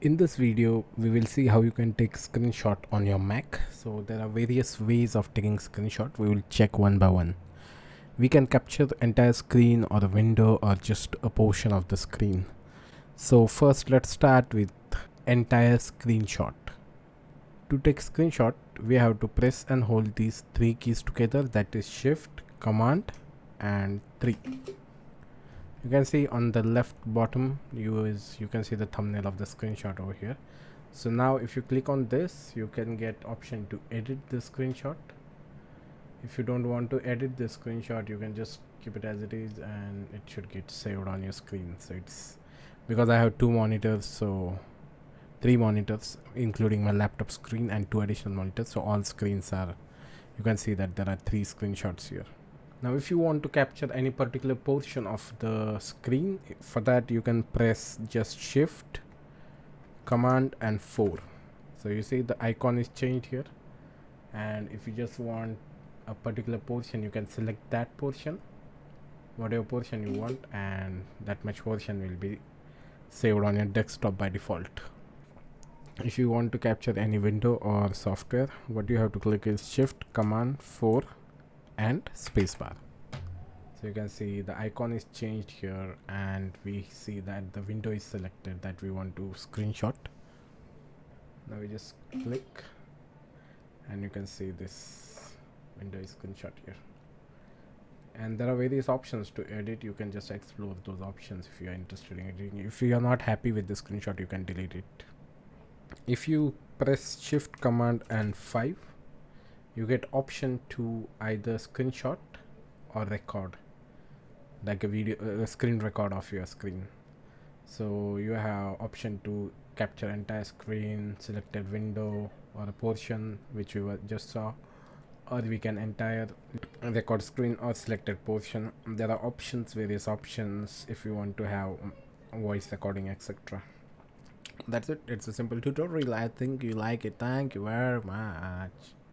In this video, we will see how you can take screenshot on your Mac. So there are various ways of taking screenshot. We will check one by one. We can capture the entire screen or a window or just a portion of the screen. So first let's start with entire screenshot. To take screenshot, we have to press and hold these three keys together, that is Shift, Command and 3. You can see on the left bottom you can see the thumbnail of the screenshot over here. So now if you click on this, you can get option to edit the screenshot. If you don't want to edit the screenshot, you can just keep it as it is and it should get saved on your screen. So it's because I have two monitors, so three monitors including my laptop screen and two additional monitors, so all screens are, you can see that there are three screenshots here. Now if you want to capture any particular portion of the screen, for that you can press just Shift, Command and 4. So you see the icon is changed here, and if you just want a particular portion, you can select that portion, whatever portion you want, and that much portion will be saved on your desktop by default. If you want to capture any window or software, what you have to click is Shift, Command, 4 and spacebar. So you can see the icon is changed here, and we see that the window is selected that we want to screenshot. Now we just click and you can see this window is screenshot here, and there are various options to edit. You can just explore those options if you are interested in editing. If you are not happy with the screenshot, you can delete it. If you press Shift, Command and 5, you get option to either screenshot or record, like a video, a screen record of your screen. So you have option to capture entire screen, selected window or a portion which we just saw, or we can entire record screen or selected portion. There are options, various options if you want to have voice recording, etc. That's it. It's a simple tutorial. I think you like it. Thank you very much.